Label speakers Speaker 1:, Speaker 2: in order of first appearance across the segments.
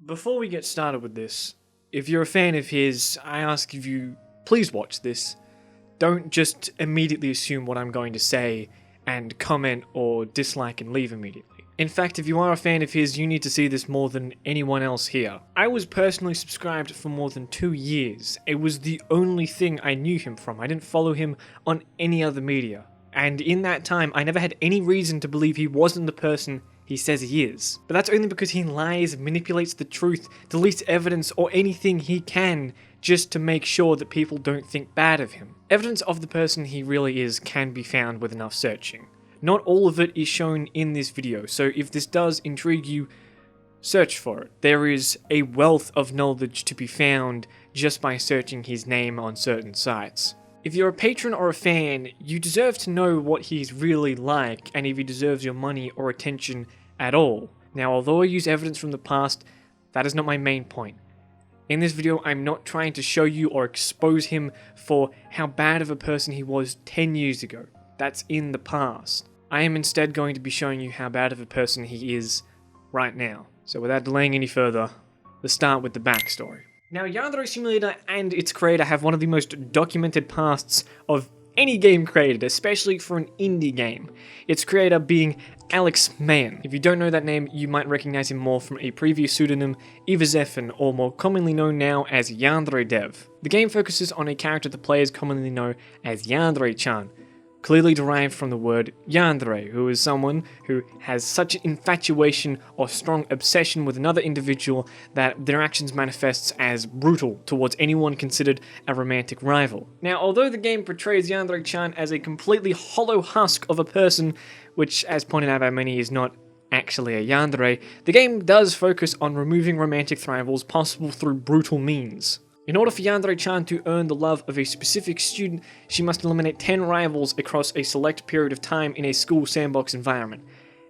Speaker 1: Before we get started with this, if you're a fan of his, I ask if you please watch this. Don't just immediately assume what I'm going to say and comment or dislike and leave immediately. In fact, if you are a fan of his, you need to see this more than anyone else here. I was personally subscribed for more than 2 years. It was the only thing I knew him from. I didn't follow him on any other media. And in that time, I never had any reason to believe he wasn't the person he says he is. But that's only because he lies, manipulates the truth, deletes evidence or anything he can just to make sure that people don't think bad of him. Evidence of the person he really is can be found with enough searching. Not all of it is shown in this video, so if this does intrigue you, search for it. There is a wealth of knowledge to be found just by searching his name on certain sites. If you're a patron or a fan, you deserve to know what he's really like and if he deserves your money or attention at all. Now, although I use evidence from the past, that is not my main point. In this video, I'm not trying to show you or expose him for how bad of a person he was 10 years ago. That's in the past. I am instead going to be showing you how bad of a person he is right now. So without delaying any further, let's start with the backstory. Now, Yandere Simulator and its creator have one of the most documented pasts of any game created, especially for an indie game. Its creator being Alex Mayen. If you don't know that name, you might recognize him more from a previous pseudonym, Evazefin, or more commonly known now as Yandere Dev. The game focuses on a character the players commonly know as Yandere-chan, clearly derived from the word Yandere, who is someone who has such an infatuation or strong obsession with another individual that their actions manifests as brutal towards anyone considered a romantic rival. Now, although the game portrays Yandere-chan as a completely hollow husk of a person, which, as pointed out by many, is not actually a yandere, the game does focus on removing romantic rivals possible through brutal means. In order for Yandere-chan to earn the love of a specific student, she must eliminate 10 rivals across a select period of time in a school sandbox environment.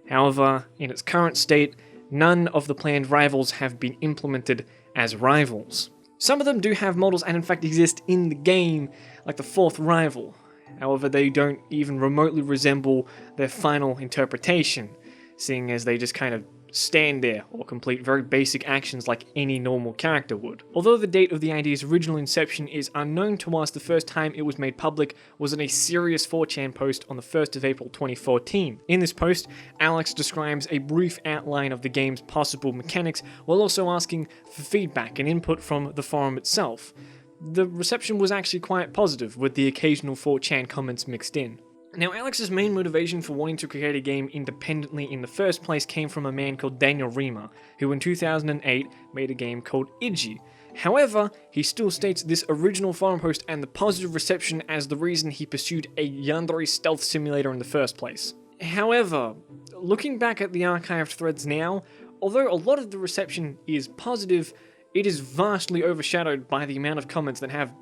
Speaker 1: However, in its current state, none of the planned rivals have been implemented as rivals. Some of them do have models and in fact exist in the game, like the 4th rival. However, they don't even remotely resemble their final interpretation, seeing as they just kind of stand there or complete very basic actions like any normal character would. Although the date of the idea's original inception is unknown to us, the first time it was made public was in a serious 4chan post on the 1st of April 2014. In this post, Alex describes a brief outline of the game's possible mechanics while also asking for feedback and input from the forum itself. The reception was actually quite positive, with the occasional 4chan comments mixed in. Now, Alex's main motivation for wanting to create a game independently in the first place came from a man called Daniel Rima, who in 2008 made a game called Iji. However, he still states this original forum post and the positive reception as the reason he pursued a yandere stealth simulator in the first place. However, looking back at the archived threads now, although a lot of the reception is positive, it is vastly overshadowed by the amount of comments that have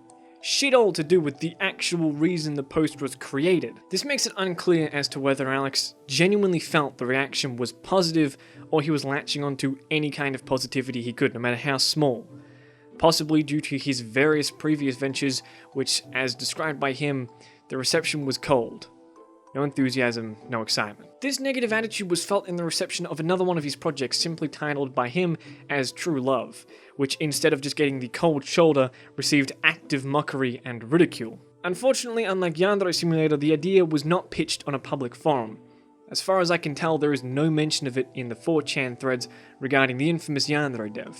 Speaker 1: shit all to do with the actual reason the post was created. This makes it unclear as to whether Alex genuinely felt the reaction was positive or he was latching onto any kind of positivity he could, no matter how small. Possibly due to his various previous ventures, which, as described by him, the reception was cold. No enthusiasm, no excitement. This negative attitude was felt in the reception of another one of his projects, simply titled by him as True Love, which instead of just getting the cold shoulder, received active mockery and ridicule. Unfortunately, unlike Yandere Simulator, the idea was not pitched on a public forum. As far as I can tell, there is no mention of it in the 4chan threads regarding the infamous Yandere Dev.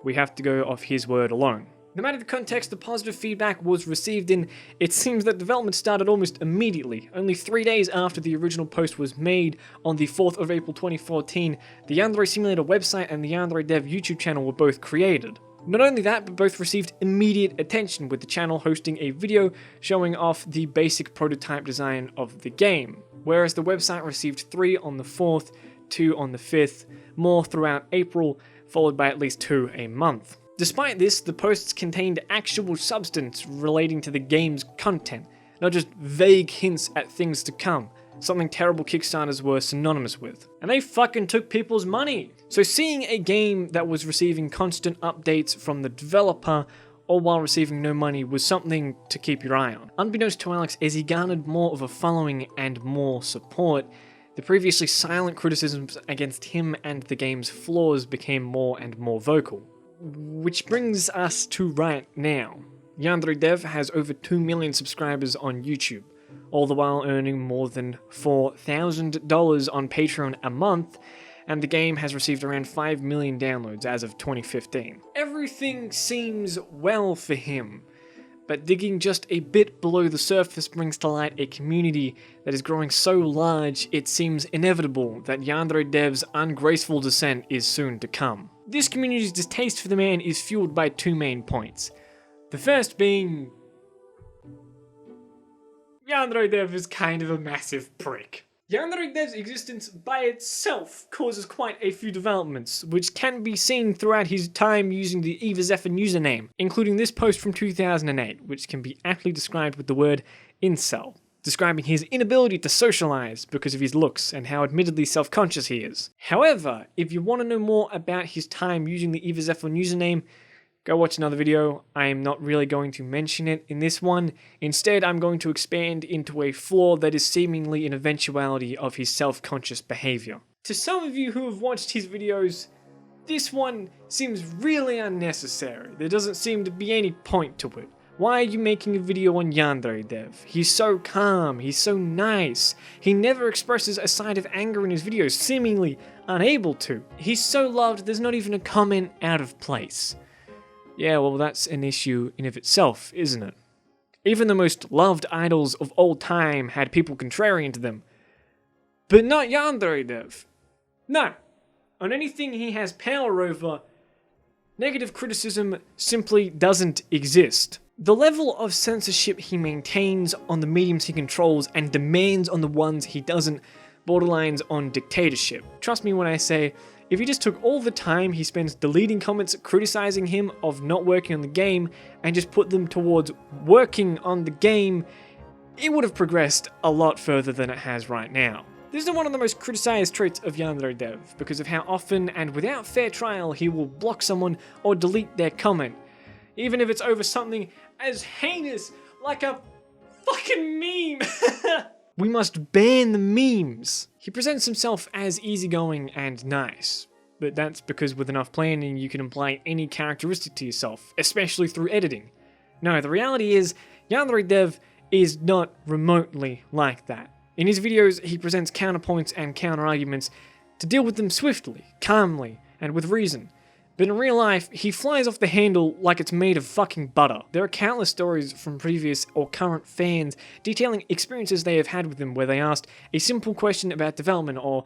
Speaker 1: We have to go off his word alone. No matter the context, the positive feedback was received in, it seems that development started almost immediately. Only 3 days after the original post was made on the 4th of April 2014, the Yandere Simulator website and the Yandere Dev YouTube channel were both created. Not only that, but both received immediate attention, with the channel hosting a video showing off the basic prototype design of the game, whereas the website received 3 on the 4th, 2 on the 5th, more throughout April, followed by at least 2 a month. Despite this, the posts contained actual substance relating to the game's content, not just vague hints at things to come, something terrible Kickstarters were synonymous with. And they fucking took people's money! So seeing a game that was receiving constant updates from the developer, all while receiving no money, was something to keep your eye on. Unbeknownst to Alex, as he garnered more of a following and more support, The previously silent criticisms against him and the game's flaws became more and more vocal. Which brings us to right now. Yandere Dev has over 2 million subscribers on YouTube, all the while earning more than $4,000 on Patreon a month, and the game has received around 5 million downloads as of 2015. Everything seems well for him, but digging just a bit below the surface brings to light a community that is growing so large it seems inevitable that Yandere Dev's ungraceful descent is soon to come. This community's distaste for the man is fueled by 2 main points. The first being, Yandere Dev is kind of a massive prick. Yandere Dev's existence by itself causes quite a few developments, which can be seen throughout his time using the hehehe username, including this post from 2008, which can be aptly described with the word incel, describing his inability to socialize because of his looks and how admittedly self-conscious he is. However, if you want to know more about his time using the hehehe username, go watch another video. I am not really going to mention it in this one. Instead, I'm going to expand into a flaw that is seemingly an eventuality of his self-conscious behavior. To some of you who have watched his videos, this one seems really unnecessary. There doesn't seem to be any point to it. Why are you making a video on Yandere Dev? He's so calm, he's so nice. He never expresses a side of anger in his videos, seemingly unable to. He's so loved, there's not even a comment out of place. Yeah, well, that's an issue in of itself, isn't it? Even the most loved idols of all time had people contrarian to them. But not Yandere Dev. No. On anything he has power over, negative criticism simply doesn't exist. The level of censorship he maintains on the mediums he controls and demands on the ones he doesn't borderlines on dictatorship. Trust me when I say, if he just took all the time he spends deleting comments criticizing him of not working on the game and just put them towards working on the game, it would have progressed a lot further than it has right now. This is one of the most criticized traits of Yandere Dev because of how often and without fair trial he will block someone or delete their comment, even if it's over something as heinous like a fucking meme. We must ban the memes. He presents himself as easygoing and nice, but that's because with enough planning you can apply any characteristic to yourself, especially through editing. No, the reality is, Yandere Dev is not remotely like that. In his videos, he presents counterpoints and counter-arguments to deal with them swiftly, calmly, and with reason. But in real life, he flies off the handle like it's made of fucking butter. There are countless stories from previous or current fans detailing experiences they have had with him where they asked a simple question about development or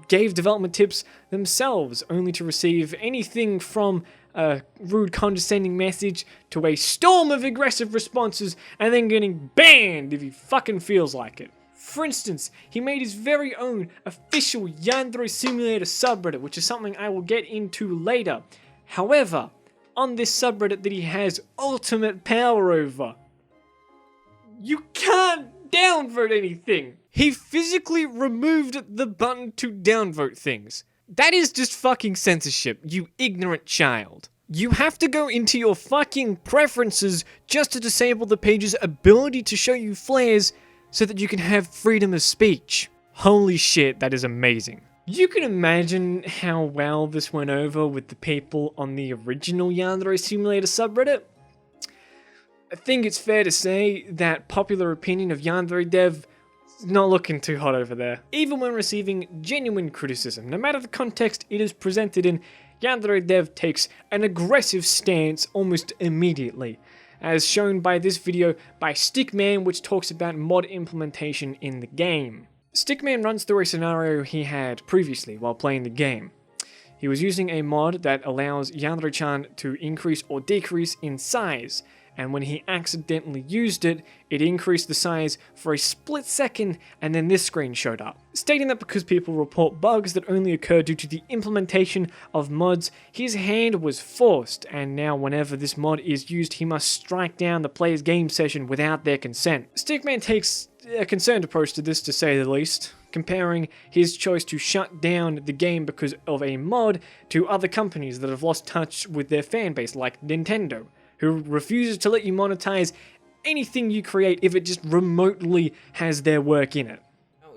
Speaker 1: gave development tips themselves only to receive anything from a rude condescending message to a storm of aggressive responses and then getting banned if he fucking feels like it. For instance, he made his very own official Yandere Simulator subreddit, which is something I will get into later. However, on this subreddit that he has ultimate power over, you can't downvote anything. He physically removed the button to downvote things. That is just fucking censorship, you ignorant child. You have to go into your fucking preferences just to disable the page's ability to show you flares so that you can have freedom of speech. Holy shit, that is amazing. You can imagine how well this went over with the people on the original Yandere Simulator subreddit. I think it's fair to say that popular opinion of Yandere Dev is not looking too hot over there. Even when receiving genuine criticism, no matter the context it is presented in, Yandere Dev takes an aggressive stance almost immediately, as shown by this video by Stickman, which talks about mod implementation in the game. Stickman runs through a scenario he had previously while playing the game. He was using a mod that allows Yandere-chan to increase or decrease in size, and when he accidentally used it, it increased the size for a split second, and then this screen showed up, stating that because people report bugs that only occur due to the implementation of mods, his hand was forced, and now whenever this mod is used, he must strike down the player's game session without their consent. Stickman takes a concerned approach to this, to say the least, comparing his choice to shut down the game because of a mod to other companies that have lost touch with their fanbase, like Nintendo, who refuses to let you monetize anything you create if it just remotely has their work in it.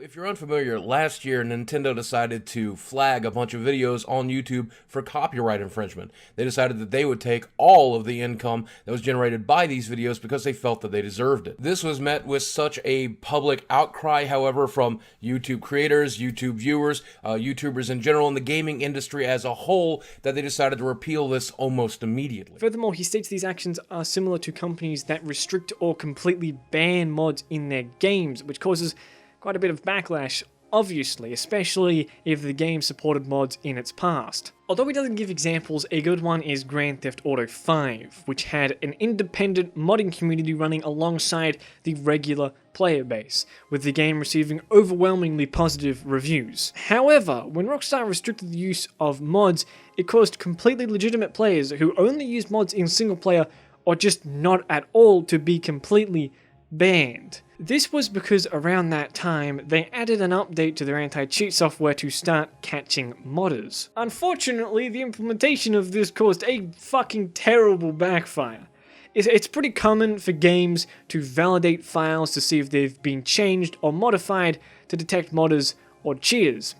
Speaker 2: If you're unfamiliar, last year Nintendo decided to flag a bunch of videos on YouTube for copyright infringement. They decided that they would take all of the income that was generated by these videos because they felt that they deserved it. This was met with such a public outcry, however, from YouTube creators, YouTube viewers, YouTubers in general, and the gaming industry as a whole, that they decided to repeal this almost immediately.
Speaker 1: Furthermore, he states these actions are similar to companies that restrict or completely ban mods in their games, which causes quite a bit of backlash, obviously, especially if the game supported mods in its past. Although he doesn't give examples, a good one is Grand Theft Auto 5, which had an independent modding community running alongside the regular player base, with the game receiving overwhelmingly positive reviews. However, when Rockstar restricted the use of mods, it caused completely legitimate players who only used mods in single player or just not at all to be completely banned. This was because around that time, they added an update to their anti-cheat software to start catching modders. Unfortunately, the implementation of this caused a fucking terrible backfire. It's pretty common for games to validate files to see if they've been changed or modified to detect modders or cheaters.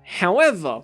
Speaker 1: However,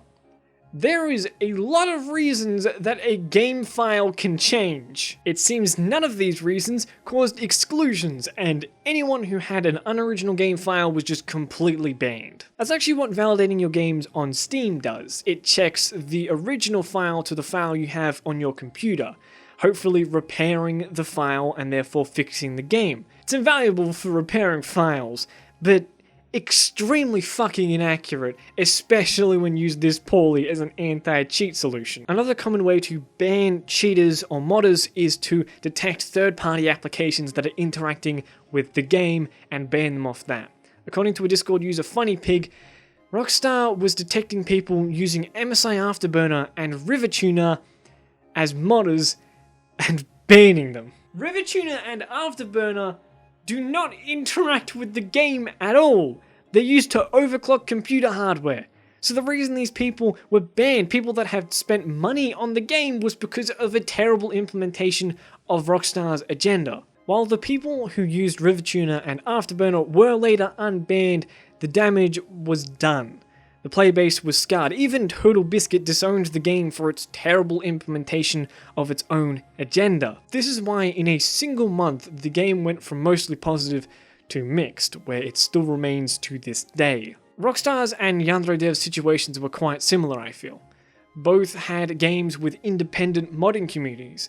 Speaker 1: there is a lot of reasons that a game file can change. It seems none of these reasons caused exclusions, and anyone who had an unoriginal game file was just completely banned. That's actually what validating your games on Steam does. It checks the original file to the file you have on your computer, hopefully repairing the file and therefore fixing the game. It's invaluable for repairing files, but extremely fucking inaccurate, especially when used this poorly as an anti-cheat solution. Another common way to ban cheaters or modders is to detect third-party applications that are interacting with the game and ban them off that. According to a Discord user, Funny Pig, Rockstar was detecting people using MSI Afterburner and RiverTuner as modders and banning them. RiverTuner and Afterburner do not interact with the game at all. They're used to overclock computer hardware. So the reason these people were banned, people that have spent money on the game, was because of a terrible implementation of Rockstar's agenda. While the people who used RiverTuner and Afterburner were later unbanned, the damage was done. The player base was scarred. Even Total Biscuit disowned the game for its terrible implementation of its own agenda. This is why in a single month the game went from mostly positive to mixed, where it still remains to this day. Rockstar's and Yandere Dev's situations were quite similar, I feel. Both had games with independent modding communities.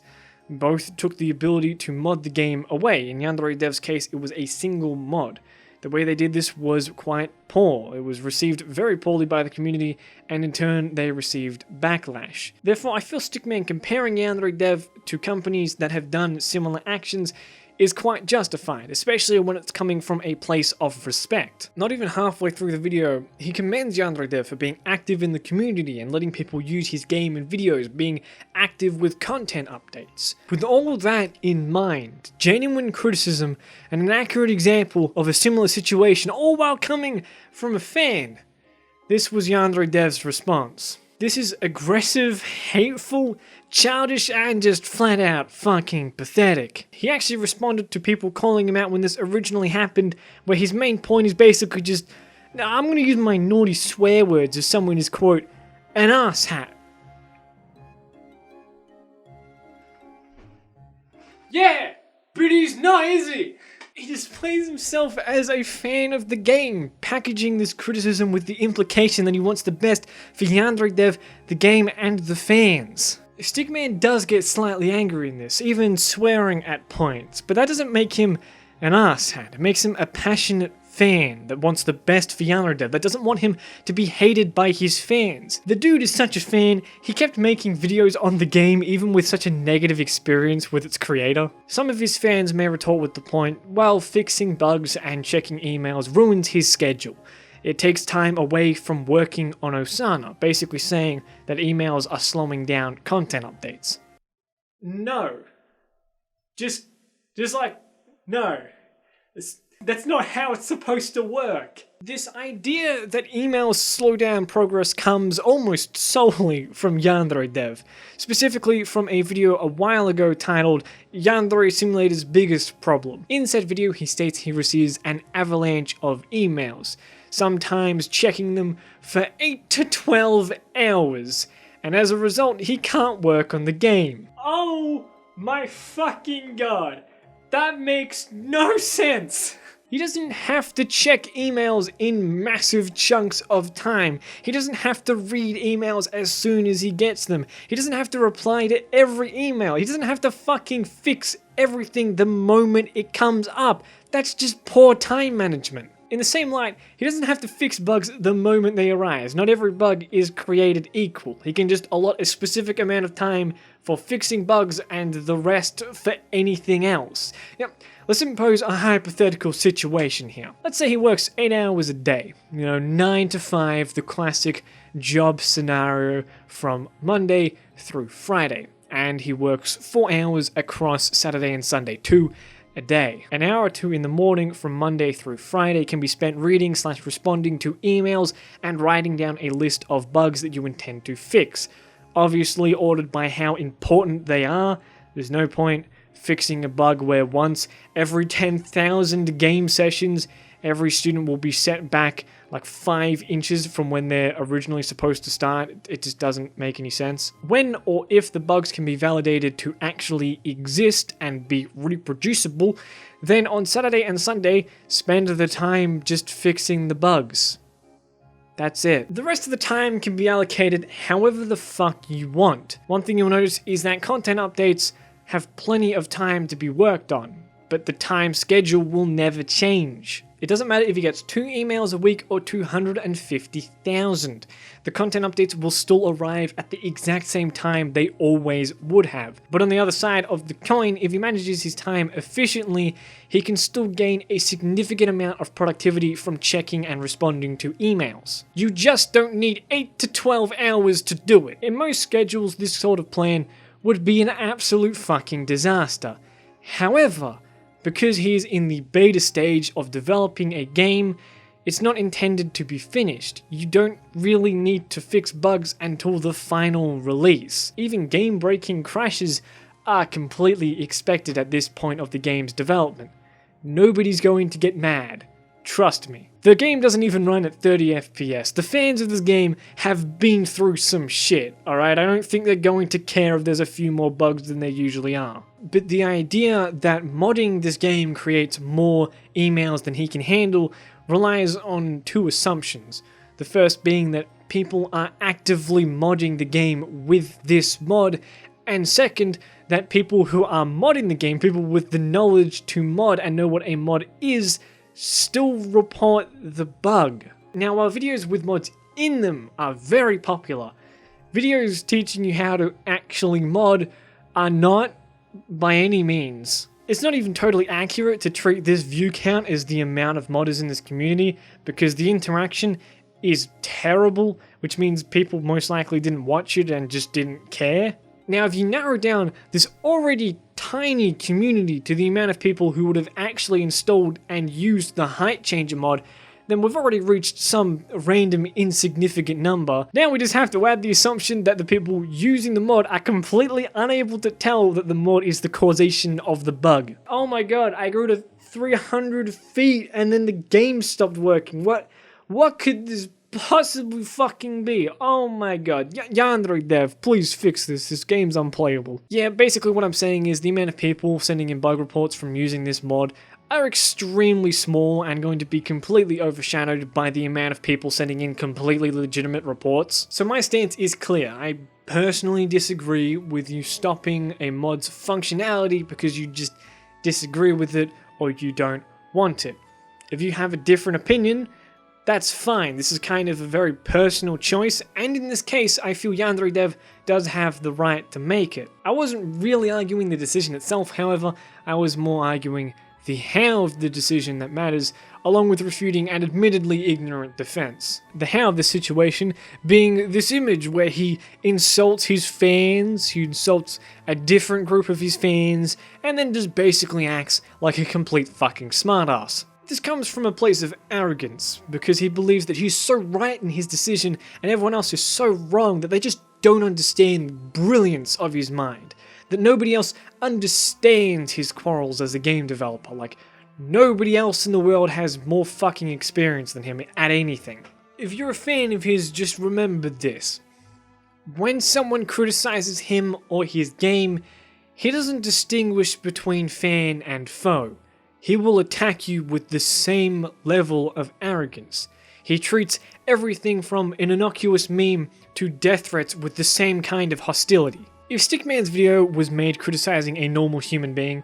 Speaker 1: Both took the ability to mod the game away. In Yandere Dev's case, it was a single mod. The way they did this was quite poor. It was received very poorly by the community, and in turn, they received backlash. Therefore, I feel Stickman comparing Yandere Dev to companies that have done similar actions is quite justified, especially when it's coming from a place of respect. Not even halfway through the video, he commends Yandere Dev for being active in the community and letting people use his game and videos, being active with content updates. With all that in mind, genuine criticism and an accurate example of a similar situation, all while coming from a fan, this was Yandere Dev's response. This is aggressive, hateful, childish, and just flat out fucking pathetic. He actually responded to people calling him out when this originally happened, where his main point is basically just, I'm gonna use my naughty swear words as someone is, quote, an ass hat. Yeah, but he's not, is he? He displays himself as a fan of the game, packaging this criticism with the implication that he wants the best for Yandere Dev, the game, and the fans. Stickman does get slightly angry in this, even swearing at points, but that doesn't make him an asshat. It makes him a passionate fan that wants the best for Yandere Dev, that doesn't want him to be hated by his fans. The dude is such a fan, he kept making videos on the game even with such a negative experience with its creator. Some of his fans may retort with the point, well, fixing bugs and checking emails ruins his schedule. It takes time away from working on Osana, basically saying that emails are slowing down content updates. No. Just like, no. That's not how it's supposed to work. This idea that emails slow down progress comes almost solely from Yandere Dev, specifically from a video a while ago titled Yandere Simulator's Biggest Problem. In said video, he states he receives an avalanche of emails. sometimes checking them for 8 to 12 hours, and as a result, he can't work on the game. Oh my fucking god, that makes no sense! He doesn't have to check emails in massive chunks of time. He doesn't have to read emails as soon as he gets them. He doesn't have to reply to every email. He doesn't have to fucking fix everything the moment it comes up. That's just poor time management. In the same light, he doesn't have to fix bugs the moment they arise. Not every bug is created equal. He can just allot a specific amount of time for fixing bugs and the rest for anything else. Now, let's impose a hypothetical situation here. Let's say he works 8 hours a day. 9 to 5, the classic job scenario from Monday through Friday. And he works 4 hours across Saturday and Sunday, 2 a day. An hour or 2 in the morning from Monday through Friday can be spent reading/responding to emails and writing down a list of bugs that you intend to fix. Obviously ordered by how important they are. There's no point fixing a bug where once every 10,000 game sessions, every student will be set back like 5 inches from when they're originally supposed to start. It just doesn't make any sense. When or if the bugs can be validated to actually exist and be reproducible, then on Saturday and Sunday, spend the time just fixing the bugs. That's it. The rest of the time can be allocated however the fuck you want. One thing you'll notice is that content updates have plenty of time to be worked on, but the time schedule will never change. It doesn't matter if he gets 2 emails a week or 250,000. The content updates will still arrive at the exact same time they always would have. But on the other side of the coin, if he manages his time efficiently, he can still gain a significant amount of productivity from checking and responding to emails. You just don't need 8 to 12 hours to do it. In most schedules, this sort of plan would be an absolute fucking disaster. However, because he is in the beta stage of developing a game, it's not intended to be finished. You don't really need to fix bugs until the final release. Even game-breaking crashes are completely expected at this point of the game's development. Nobody's going to get mad. Trust me. The game doesn't even run at 30 FPS. The fans of this game have been through some shit, alright? I don't think they're going to care if there's a few more bugs than there usually are. But the idea that modding this game creates more emails than he can handle relies on 2 assumptions. The first being that people are actively modding the game with this mod, and second, that people who are modding the game, people with the knowledge to mod and know what a mod is, still report the bug. Now, while videos with mods in them are very popular, videos teaching you how to actually mod are not by any means. It's not even totally accurate to treat this view count as the amount of modders in this community, because the interaction is terrible, which means people most likely didn't watch it and just didn't care. Now, if you narrow down this already tiny community to the amount of people who would have actually installed and used the height changer mod, then we've already reached some random insignificant number. Now we just have to add the assumption that the people using the mod are completely unable to tell that the mod is the causation of the bug. Oh my god, I grew to 300 feet and then the game stopped working. What could this possibly fucking be? Oh my god. Yandere Dev, please fix this. This game's unplayable. Yeah, basically what I'm saying is the amount of people sending in bug reports from using this mod are extremely small and going to be completely overshadowed by the amount of people sending in completely legitimate reports. So my stance is clear. I personally disagree with you stopping a mod's functionality because you just disagree with it or you don't want it. If you have a different opinion, that's fine. This is kind of a very personal choice, and in this case, I feel Yandere Dev does have the right to make it. I wasn't really arguing the decision itself, however, I was more arguing the how of the decision that matters, along with refuting an admittedly ignorant defense. The how of the situation being this image where he insults his fans, he insults a different group of his fans, and then just basically acts like a complete fucking smartass. This comes from a place of arrogance, because he believes that he's so right in his decision and everyone else is so wrong that they just don't understand the brilliance of his mind. That nobody else understands his quarrels as a game developer. Like, Nobody else in the world has more fucking experience than him at anything. If you're a fan of his, just remember this. When someone criticizes him or his game, he doesn't distinguish between fan and foe. He will attack you with the same level of arrogance. He treats everything from an innocuous meme to death threats with the same kind of hostility. If Stickman's video was made criticizing a normal human being,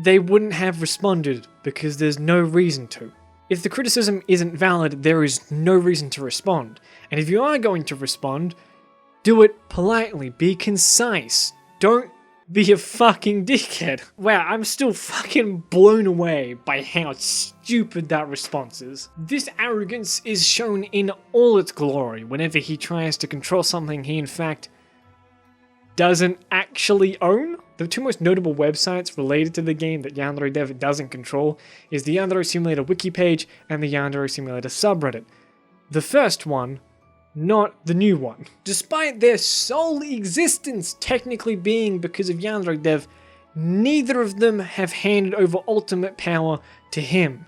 Speaker 1: they wouldn't have responded because there's no reason to. If the criticism isn't valid, there is no reason to respond. And if you are going to respond, do it politely, be concise. Don't be a fucking dickhead. Wow, I'm still fucking blown away by how stupid that response is. This arrogance is shown in all its glory whenever he tries to control something he in fact doesn't actually own. The two most notable websites related to the game that Yandere Dev doesn't control is the Yandere Simulator wiki page and the Yandere Simulator subreddit. The first one, not the new one. Despite their sole existence technically being because of Yandere Dev, neither of them have handed over ultimate power to him.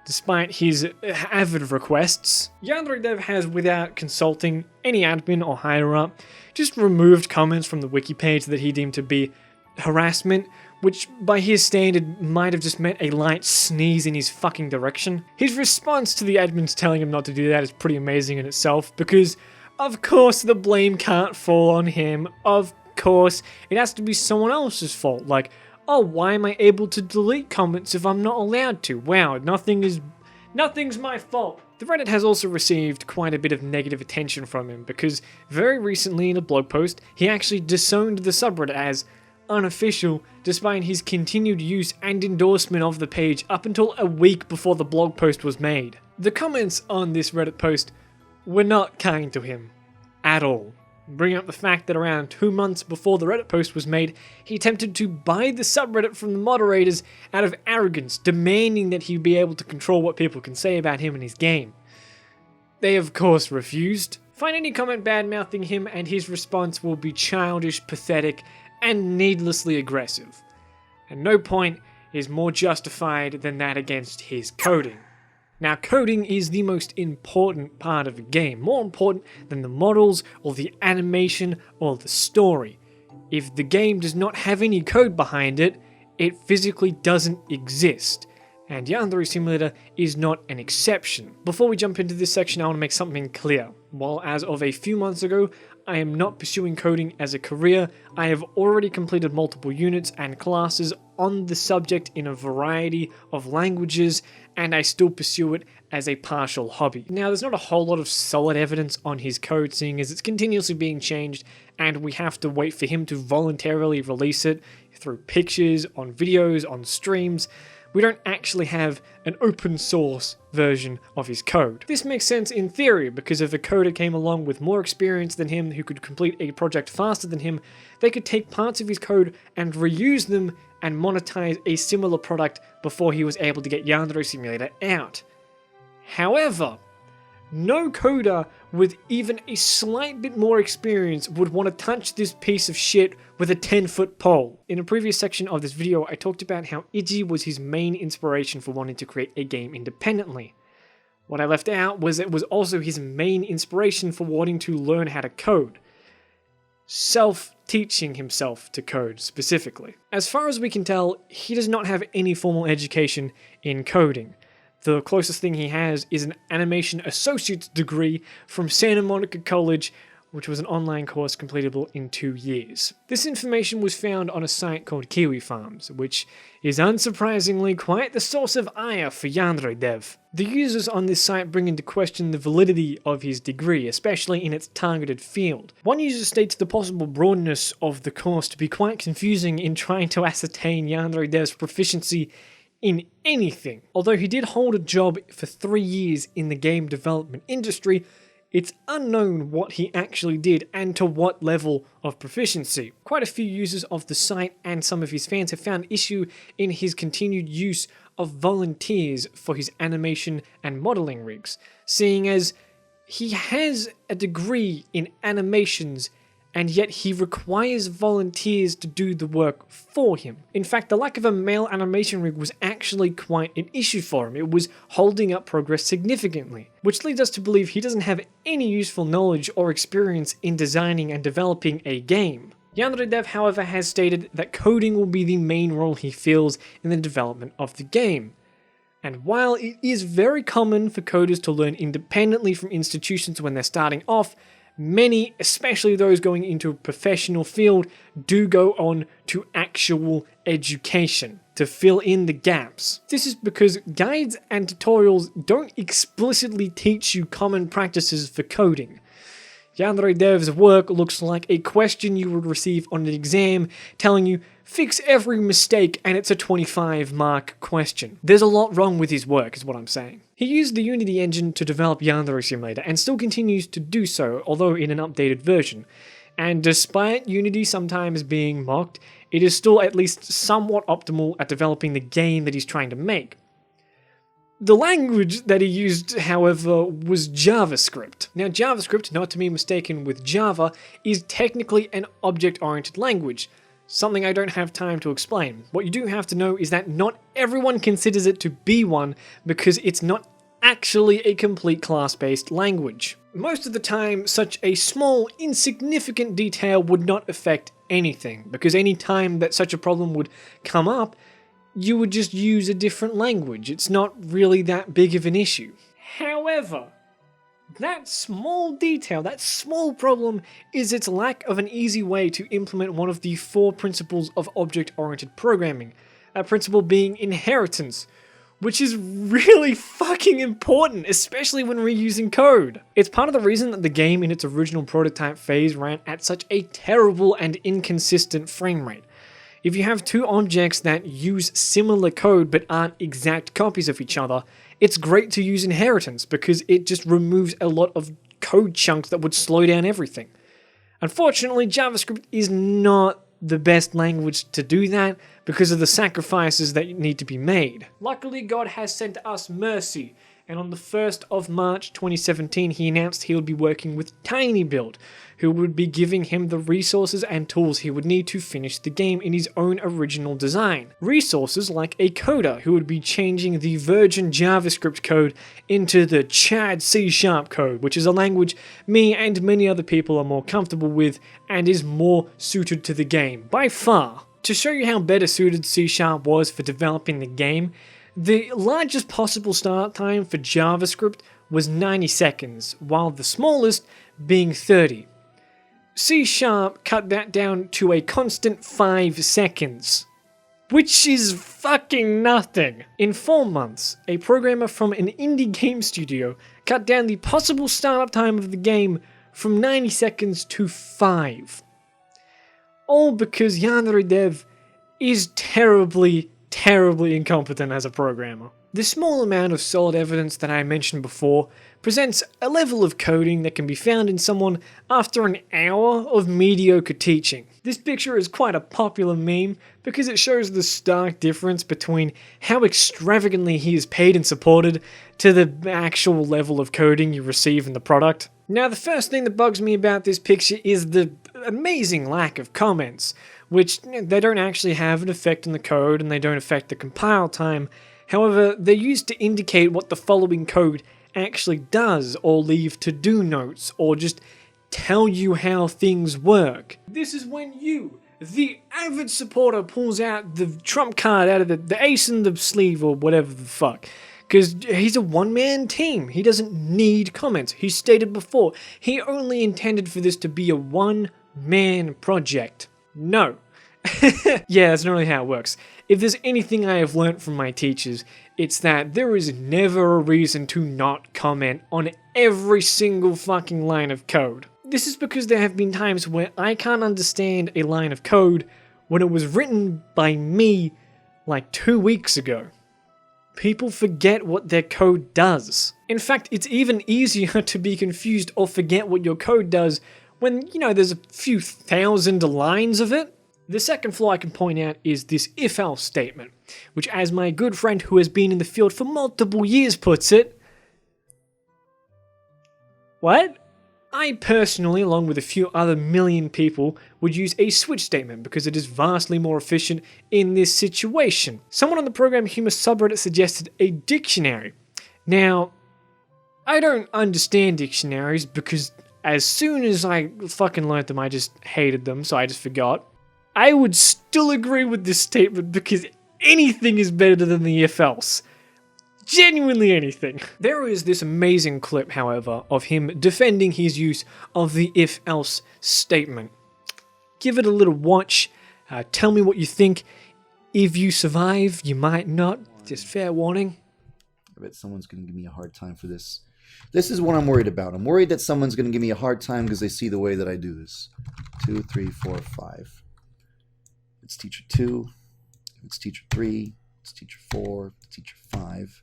Speaker 1: Despite his avid requests, Yandere Dev has, without consulting any admin or higher up, just removed comments from the wiki page that he deemed to be harassment, which by his standard might have just meant a light sneeze in his fucking direction. His response to the admins telling him not to do that is pretty amazing in itself, because of course the blame can't fall on him. Of course it has to be someone else's fault. Like, oh, why am I able to delete comments if I'm not allowed to? Wow, nothing's my fault. The Reddit has also received quite a bit of negative attention from him, because very recently in a blog post, he actually disowned the subreddit as unofficial, despite his continued use and endorsement of the page up until a week before the blog post was made. The comments on this Reddit post were not kind to him at all. Bring up the fact that around 2 months before the Reddit post was made, he attempted to buy the subreddit from the moderators out of arrogance, demanding that he be able to control what people can say about him and his game. They of course refused. Find any comment bad-mouthing him and his response will be childish, pathetic, and needlessly aggressive. And no point is more justified than that against his coding. Now, coding is the most important part of a game, more important than the models or the animation or the story. If the game does not have any code behind it, it physically doesn't exist. And Yandere Simulator is not an exception. Before we jump into this section, I want to make something clear. While as of a few months ago, I am not pursuing coding as a career, I have already completed multiple units and classes on the subject in a variety of languages, and I still pursue it as a partial hobby. Now, there's not a whole lot of solid evidence on his code, seeing as it's continuously being changed, and we have to wait for him to voluntarily release it through pictures, on videos, on streams. We don't actually have an open source version of his code. This makes sense in theory, because if a coder came along with more experience than him who could complete a project faster than him, they could take parts of his code and reuse them and monetize a similar product before he was able to get Yandere Simulator out. However, no coder with even a slight bit more experience would want to touch this piece of shit with a 10-foot pole. In a previous section of this video, I talked about how Iggy was his main inspiration for wanting to create a game independently. What I left out was it was also his main inspiration for wanting to learn how to code. Self-teaching himself to code, specifically. As far as we can tell, he does not have any formal education in coding. The closest thing he has is an animation associate's degree from Santa Monica College, which was an online course completable in 2 years. This information was found on a site called Kiwi Farms, which is unsurprisingly quite the source of ire for Yandere Dev. The users on this site bring into question the validity of his degree, especially in its targeted field. One user states the possible broadness of the course to be quite confusing in trying to ascertain Yandere Dev's proficiency in anything. Although he did hold a job for 3 years in the game development industry, it's unknown what he actually did and to what level of proficiency. Quite a few users of the site and some of his fans have found issue in his continued use of volunteers for his animation and modeling rigs, seeing as he has a degree in animations and yet he requires volunteers to do the work for him. In fact, the lack of a male animation rig was actually quite an issue for him. It was holding up progress significantly, which leads us to believe he doesn't have any useful knowledge or experience in designing and developing a game. Yandere Dev, however, has stated that coding will be the main role he feels in the development of the game. And while it is very common for coders to learn independently from institutions when they're starting off, many, especially those going into a professional field, do go on to actual education to fill in the gaps. This is because guides and tutorials don't explicitly teach you common practices for coding. Yandere Dev's work looks like a question you would receive on an exam telling you, fix every mistake, and it's a 25-mark question. There's a lot wrong with his work, is what I'm saying. He used the Unity engine to develop Yandere Simulator, and still continues to do so, although in an updated version. And despite Unity sometimes being mocked, it is still at least somewhat optimal at developing the game that he's trying to make. The language that he used, however, was JavaScript. Now, JavaScript, not to be mistaken with Java, is technically an object-oriented language, something I don't have time to explain. What you do have to know is that not everyone considers it to be one because it's not actually a complete class-based language. Most of the time, such a small, insignificant detail would not affect anything, because any time that such a problem would come up, you would just use a different language. It's not really that big of an issue. However, that small detail, that small problem, is its lack of an easy way to implement one of the 4 principles of object-oriented programming. That principle being inheritance, which is really fucking important, especially when reusing code. It's part of the reason that the game in its original prototype phase ran at such a terrible and inconsistent frame rate. If you have 2 objects that use similar code but aren't exact copies of each other, it's great to use inheritance because it just removes a lot of code chunks that would slow down everything. Unfortunately, JavaScript is not the best language to do that because of the sacrifices that need to be made. Luckily, God has sent us mercy, and on the 1st of March 2017, he announced he would be working with TinyBuild, who would be giving him the resources and tools he would need to finish the game in his own original design. Resources like a coder who would be changing the Virgin JavaScript code into the Chad C# code, which is a language me and many other people are more comfortable with and is more suited to the game, by far. To show you how better suited C# was for developing the game, the largest possible start time for JavaScript was 90 seconds, while the smallest being 30. C# cut that down to a constant 5 seconds, which is fucking nothing. In 4 months, a programmer from an indie game studio cut down the possible startup time of the game from 90 seconds to 5. All because Yandere Dev is terribly incompetent as a programmer. The small amount of solid evidence that I mentioned before presents a level of coding that can be found in someone after an hour of mediocre teaching. This picture is quite a popular meme because it shows the stark difference between how extravagantly he is paid and supported to the actual level of coding you receive in the product. Now, the first thing that bugs me about this picture is the amazing lack of comments, which they don't actually have an effect on the code and they don't affect the compile time. However, they're used to indicate what the following code actually does, or leave to-do notes, or just tell you how things work. This is when you, the avid supporter, pulls out the trump card out of the ace in the sleeve, or whatever the fuck. Because he's a one-man team. He doesn't need comments. He stated before, he only intended for this to be a one-man project. No. Yeah, that's not really how it works. If there's anything I have learnt from my teachers, it's that there is never a reason to not comment on every single fucking line of code. This is because there have been times where I can't understand a line of code when it was written by me like 2 weeks ago. People forget what their code does. In fact, it's even easier to be confused or forget what your code does when, there's a few thousand lines of it. The second flaw I can point out is this if-else statement, which, as my good friend who has been in the field for multiple years puts it... What? I personally, along with a few other million people, would use a switch statement because it is vastly more efficient in this situation. Someone on the Program Humor subreddit suggested a dictionary. Now, I don't understand dictionaries because as soon as I fucking learnt them, I just hated them, so I just forgot. I would still agree with this statement because anything is better than the if else. Genuinely anything. There is this amazing clip, however, of him defending his use of the if else statement. Give it a little watch. Tell me what you think. If you survive, you might not. Just fair warning.
Speaker 3: I bet someone's going to give me a hard time for this. This is what I'm worried about. I'm worried that someone's going to give me a hard time because they see the way that I do this. 2, 3, 4, 5. It's teacher 2. It's teacher 3. It's teacher 4. It's teacher 5.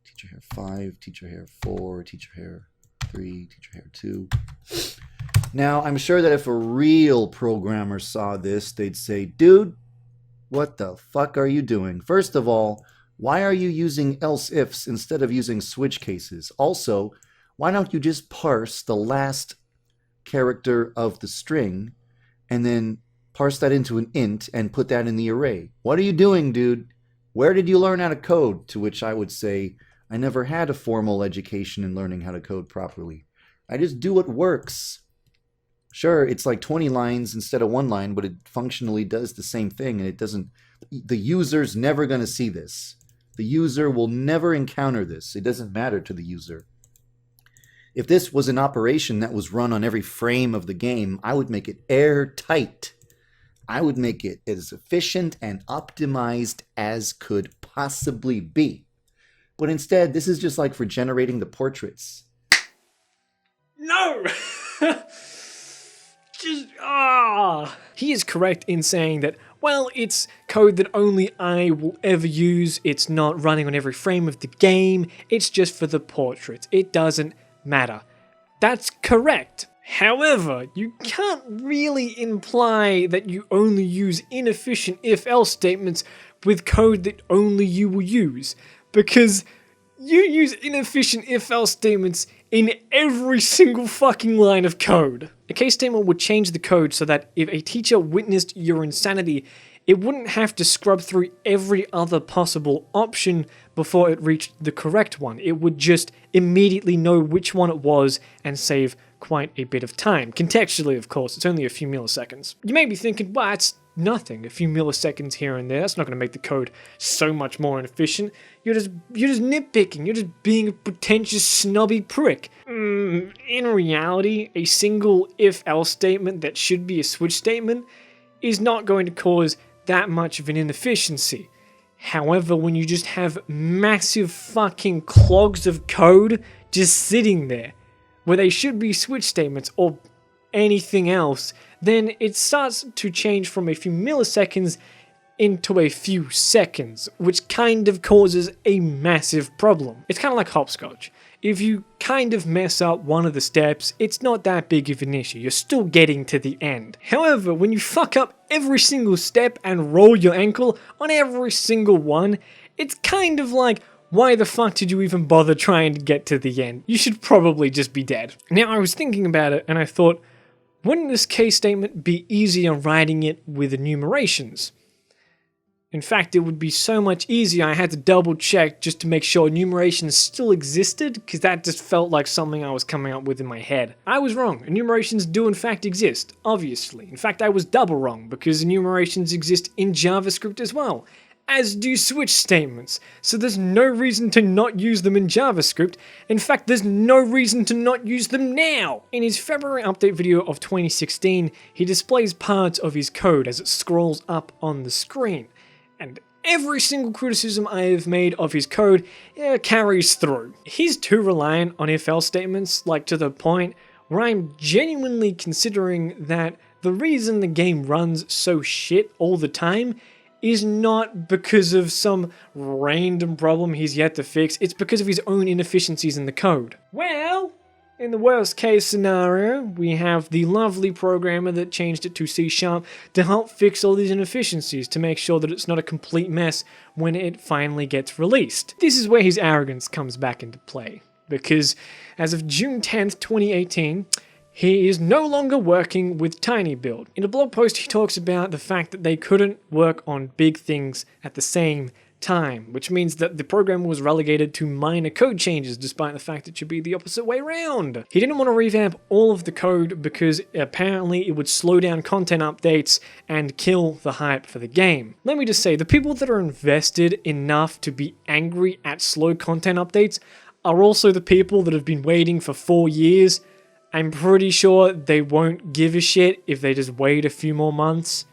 Speaker 3: Teacher hair 5. Teacher hair 4. Teacher hair 3. Teacher hair 2. Now, I'm sure that if a real programmer saw this, they'd say, dude, what the fuck are you doing? First of all, why are you using else ifs instead of using switch cases? Also, why don't you just parse the last character of the string and then parse that into an int and put that in the array? What are you doing, dude? Where did you learn how to code? To which I would say, I never had a formal education in learning how to code properly. I just do what works. Sure, it's like 20 lines instead of 1 line, but it functionally does the same thing, and it doesn't... The user's never going to see this. The user will never encounter this. It doesn't matter to the user. If this was an operation that was run on every frame of the game, I would make it airtight. I would make it as efficient and optimized as could possibly be. But instead, this is just like for generating the portraits.
Speaker 1: No! He is correct in saying that, well, it's code that only I will ever use. It's not running on every frame of the game. It's just for the portraits. It doesn't matter. That's correct. However, you can't really imply that you only use inefficient if-else statements with code that only you will use, because you use inefficient if-else statements in every single fucking line of code. A case statement would change the code so that if a teacher witnessed your insanity, it wouldn't have to scrub through every other possible option before it reached the correct one. It would just immediately know which one it was and save quite a bit of time. Contextually, of course, it's only a few milliseconds. You may be thinking, well, it's nothing. A few milliseconds here and there, that's not going to make the code so much more inefficient. You're just nitpicking. You're just being a pretentious, snobby prick. In reality, a single if-else statement that should be a switch statement is not going to cause that much of an inefficiency. However, when you just have massive fucking clogs of code just sitting there, where they should be switch statements or anything else, then it starts to change from a few milliseconds into a few seconds, which kind of causes a massive problem. It's kind of like hopscotch. If you kind of mess up one of the steps, it's not that big of an issue. You're still getting to the end. However, when you fuck up every single step and roll your ankle on every single one, it's kind of like, why the fuck did you even bother trying to get to the end? You should probably just be dead. Now, I was thinking about it and I thought, wouldn't this case statement be easier writing it with enumerations? In fact, it would be so much easier. I had to double check just to make sure enumerations still existed, because that just felt like something I was coming up with in my head. I was wrong. Enumerations do in fact exist, obviously. In fact, I was double wrong, because enumerations exist in JavaScript as well, as do switch statements. So there's no reason to not use them in JavaScript. In fact, there's no reason to not use them now. In his February update video of 2016, he displays parts of his code as it scrolls up on the screen. And every single criticism I have made of his code carries through. He's too reliant on if-else statements, like to the point where I'm genuinely considering that the reason the game runs so shit all the time is not because of some random problem he's yet to fix, it's because of his own inefficiencies in the code. Well, in the worst case scenario, we have the lovely programmer that changed it to C# to help fix all these inefficiencies to make sure that it's not a complete mess when it finally gets released. This is where his arrogance comes back into play, because as of June 10th, 2018, he is no longer working with TinyBuild. In a blog post, he talks about the fact that they couldn't work on big things at the same time, which means that the program was relegated to minor code changes, despite the fact it should be the opposite way around. He didn't want to revamp all of the code because apparently it would slow down content updates and kill the hype for the game. Let me just say, the people that are invested enough to be angry at slow content updates are also the people that have been waiting for 4 years. I'm pretty sure they won't give a shit if they just wait a few more months.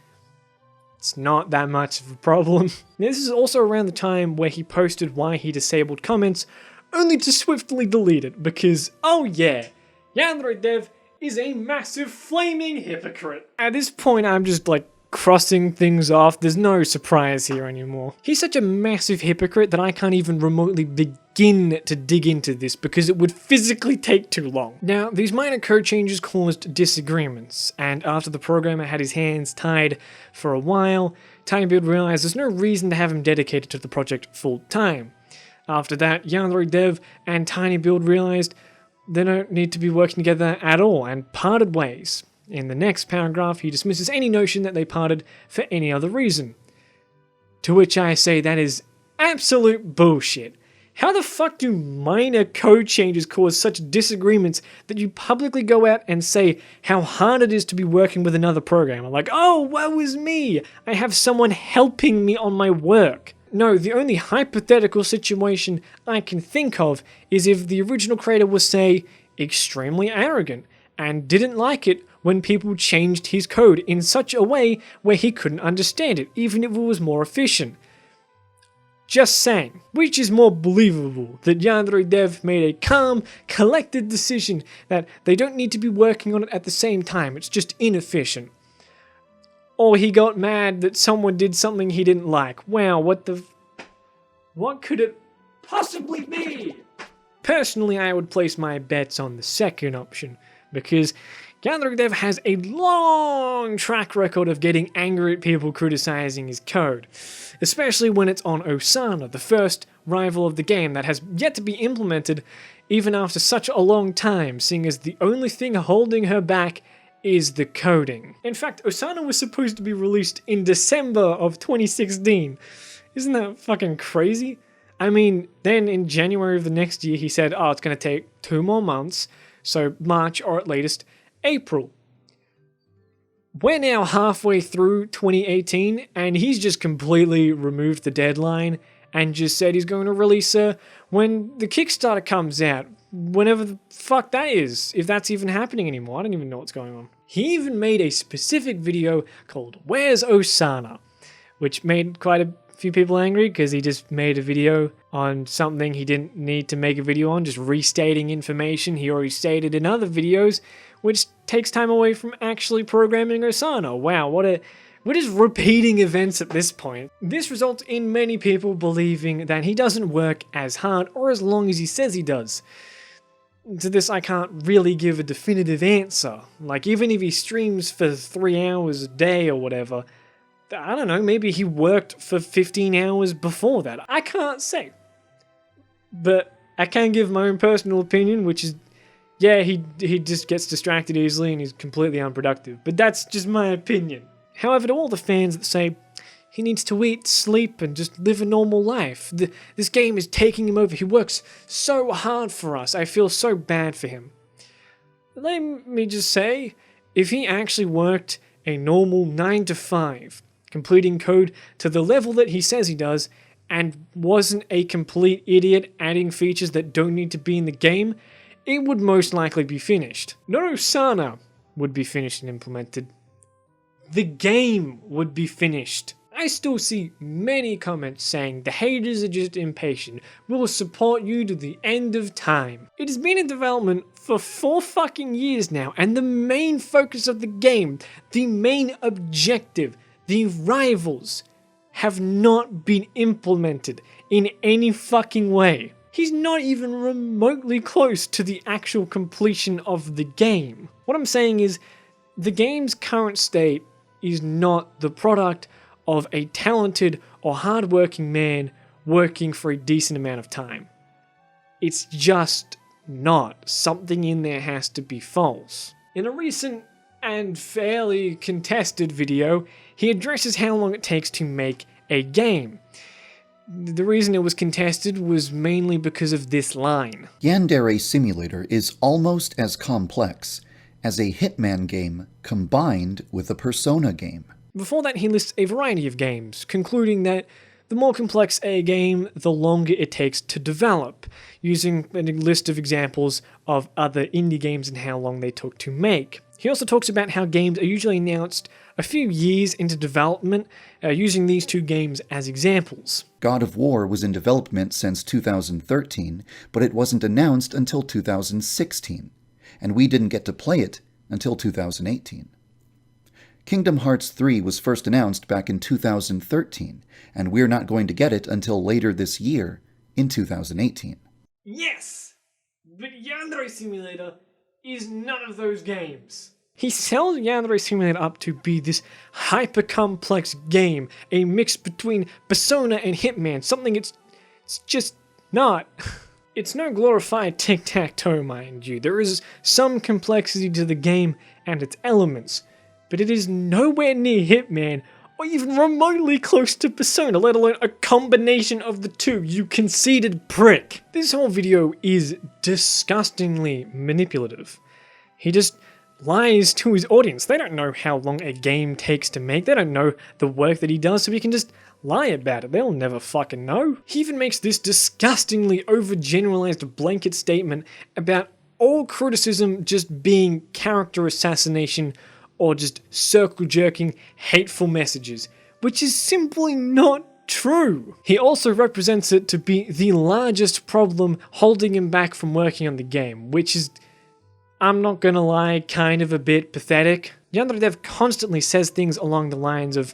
Speaker 1: It's not that much of a problem. This is also around the time where he posted why he disabled comments, only to swiftly delete it because, oh yeah, Yandere Dev is a massive flaming hypocrite. At this point, I'm just like crossing things off. There's no surprise here anymore. He's such a massive hypocrite that I can't even remotely begin to dig into this because it would physically take too long. Now, these minor code changes caused disagreements, and after the programmer had his hands tied for a while, TinyBuild realized there's no reason to have him dedicated to the project full time. After that, Yandere Dev and TinyBuild realized they don't need to be working together at all and parted ways. In the next paragraph, he dismisses any notion that they parted for any other reason. To which I say that is absolute bullshit. How the fuck do minor code changes cause such disagreements that you publicly go out and say how hard it is to be working with another programmer? Like, oh, woe is me, I have someone helping me on my work. No, the only hypothetical situation I can think of is if the original creator was, say, extremely arrogant and didn't like it when people changed his code in such a way where he couldn't understand it, even if it was more efficient. Just saying. Which is more believable, that Yandere Dev made a calm, collected decision that they don't need to be working on it at the same time, it's just inefficient. Or he got mad that someone did something he didn't like. Wow, what could it possibly be? Personally, I would place my bets on the second option, because Yandere Dev has a long track record of getting angry at people criticizing his code, especially when it's on Osana, the first rival of the game that has yet to be implemented even after such a long time, seeing as the only thing holding her back is the coding. In fact, Osana was supposed to be released in December of 2016. Isn't that fucking crazy? I mean, then in January of the next year he said, oh, it's going to take 2 more months, so March or at latest April. We're now halfway through 2018 and he's just completely removed the deadline and just said he's going to release her when the Kickstarter comes out, whenever the fuck that is, if that's even happening anymore. I don't even know what's going on. He even made a specific video called Where's Osana, which made quite a few people angry because he just made a video on something he didn't need to make a video on, just restating information he already stated in other videos, which takes time away from actually programming Osana. Wow, what is repeating events at this point? This results in many people believing that he doesn't work as hard or as long as he says he does. To this, I can't really give a definitive answer. Like, even if he streams for 3 hours a day or whatever, I don't know, maybe he worked for 15 hours before that. I can't say. But I can give my own personal opinion, which is, yeah, he just gets distracted easily and he's completely unproductive. But that's just my opinion. However, to all the fans that say he needs to eat, sleep, and just live a normal life, this game is taking him over. He works so hard for us. I feel so bad for him. Let me just say, if he actually worked a normal 9 to 5, completing code to the level that he says he does, and wasn't a complete idiot adding features that don't need to be in the game, it would most likely be finished. Not Osana would be finished and implemented. The game would be finished. I still see many comments saying the haters are just impatient. We'll support you to the end of time. It has been in development for 4 fucking years now, and the main focus of the game, the main objective, the rivals, have not been implemented in any fucking way. He's not even remotely close to the actual completion of the game. What I'm saying is, the game's current state is not the product of a talented or hardworking man working for a decent amount of time. It's just not. Something in there has to be false. In a recent and fairly contested video, he addresses how long it takes to make a game. The reason it was contested was mainly because of this line.
Speaker 3: Yandere Simulator is almost as complex as a Hitman game combined with a Persona game.
Speaker 1: Before that, he lists a variety of games, concluding that the more complex a game, the longer it takes to develop, using a list of examples of other indie games and how long they took to make. He also talks about how games are usually announced a few years into development, using these two games as examples.
Speaker 3: God of War was in development since 2013, but it wasn't announced until 2016, and we didn't get to play it until 2018. Kingdom Hearts 3 was first announced back in 2013, and we're not going to get it until later this year, in 2018.
Speaker 1: Yes! But Yandere Simulator is none of those games. He sells Yandere Simulator up to be this hyper-complex game, a mix between Persona and Hitman, something it's just not. It's no glorified tic-tac-toe, mind you. There is some complexity to the game and its elements, but it is nowhere near Hitman or even remotely close to Persona, let alone a combination of the two, you conceited prick. This whole video is disgustingly manipulative. He just lies to his audience. They don't know how long a game takes to make. They don't know the work that he does, so he can just lie about it. They'll never fucking know. He even makes this disgustingly overgeneralized blanket statement about all criticism just being character assassination or just circle-jerking hateful messages, which is simply not true. He also represents it to be the largest problem holding him back from working on the game, which is, I'm not gonna lie, kind of a bit pathetic. Yandere Dev constantly says things along the lines of,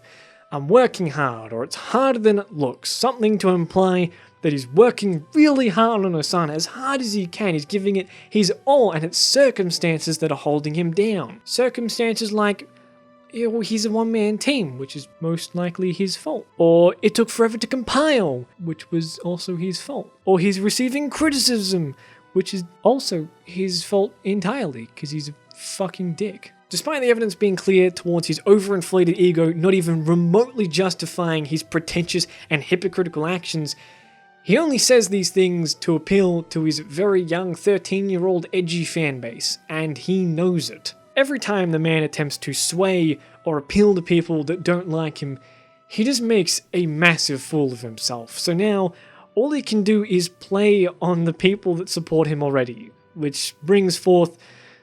Speaker 1: I'm working hard, or it's harder than it looks, something to imply that he's working really hard on Osana, as hard as he can. He's giving it his all, and it's circumstances that are holding him down. Circumstances like, he's a one-man team, which is most likely his fault. Or it took forever to compile, which was also his fault. Or he's receiving criticism, which is also his fault entirely, because he's a fucking dick. Despite the evidence being clear towards his overinflated ego not even remotely justifying his pretentious and hypocritical actions, he only says these things to appeal to his very young 13-year-old edgy fanbase, and he knows it. Every time the man attempts to sway or appeal to people that don't like him, he just makes a massive fool of himself. So now, all he can do is play on the people that support him already, which brings forth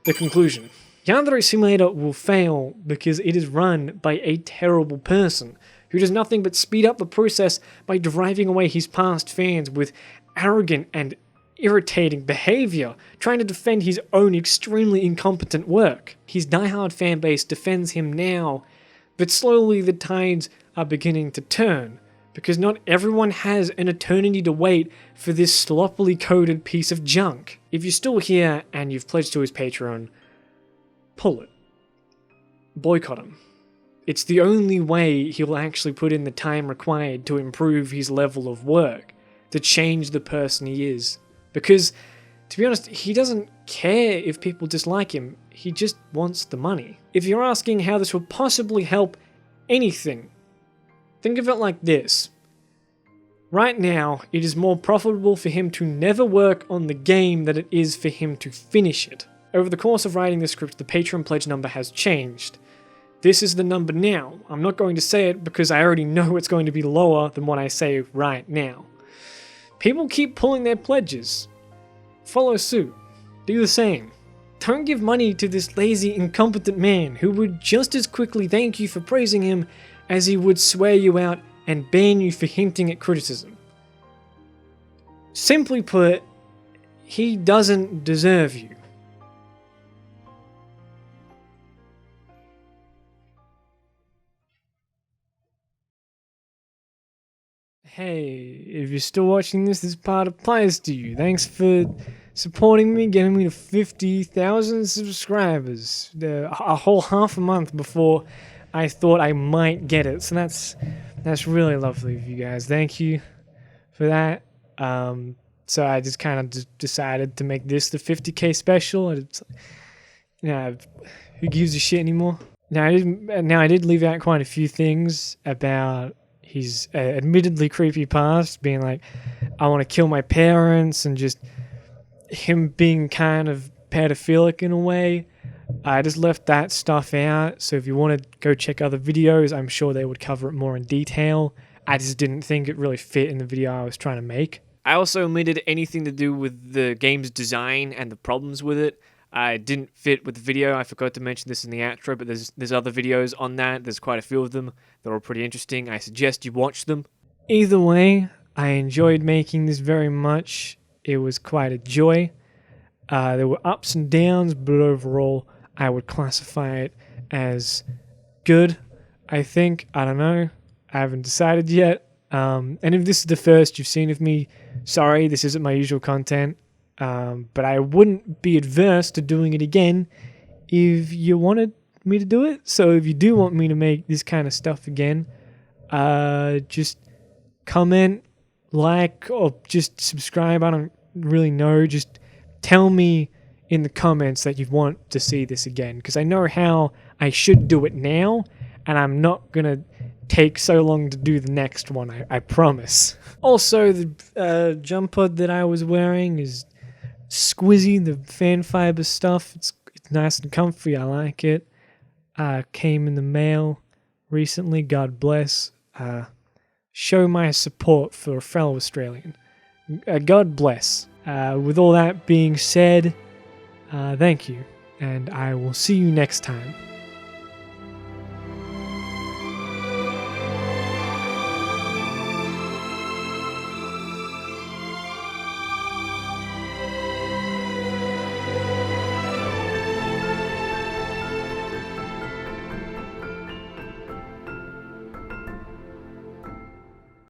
Speaker 1: the conclusion. Yandere Simulator will fail because it is run by a terrible person who does nothing but speed up the process by driving away his past fans with arrogant and irritating behavior, trying to defend his own extremely incompetent work. His diehard fanbase defends him now, but slowly the tides are beginning to turn, because not everyone has an eternity to wait for this sloppily coded piece of junk. If you're still here and you've pledged to his Patreon, pull it. Boycott him. It's the only way he'll actually put in the time required to improve his level of work, to change the person he is. Because, to be honest, he doesn't care if people dislike him, he just wants the money. If you're asking how this will possibly help anything, think of it like this. Right now, it is more profitable for him to never work on the game than it is for him to finish it. Over the course of writing the script, the Patreon pledge number has changed. This is the number now. I'm not going to say it because I already know it's going to be lower than what I say right now. People keep pulling their pledges. Follow suit. Do the same. Don't give money to this lazy, incompetent man who would just as quickly thank you for praising him as he would swear you out and ban you for hinting at criticism. Simply put, he doesn't deserve you. Hey, if you're still watching this part applies to you. Thanks for supporting me, getting me to 50,000 subscribers. A whole half a month before I thought I might get it. So that's really lovely of you guys. Thank you for that. So I just kind of decided to make this the 50k special. Yeah, who gives a shit anymore? Now I did leave out quite a few things about his admittedly creepy past, being like, I want to kill my parents, and just him being kind of pedophilic in a way. I just left that stuff out, so if you want to go check other videos, I'm sure they would cover it more in detail. I just didn't think it really fit in the video I was trying to make. I also omitted anything to do with the game's design and the problems with it. I didn't fit with the video. I forgot to mention this in the outro, but there's other videos on that. There's quite a few of them. They're all pretty interesting. I suggest you watch them. Either way, I enjoyed making this very much. It was quite a joy. There were ups and downs, but overall, I would classify it as good, I think. I don't know. I haven't decided yet. And if this is the first you've seen of me, sorry, this isn't my usual content. But I wouldn't be adverse to doing it again if you wanted me to do it. So if you do want me to make this kind of stuff again, just comment, like, or just subscribe. I don't really know. Just tell me in the comments that you want to see this again, because I know how I should do it now, and I'm not going to take so long to do the next one, I promise. Also, the jumper that I was wearing is squizzy, the fan fiber stuff. It's nice and comfy. I like it. Came in the mail recently. God bless. Show my support for a fellow Australian. God bless. With all that being said, thank you, and I will see you next time.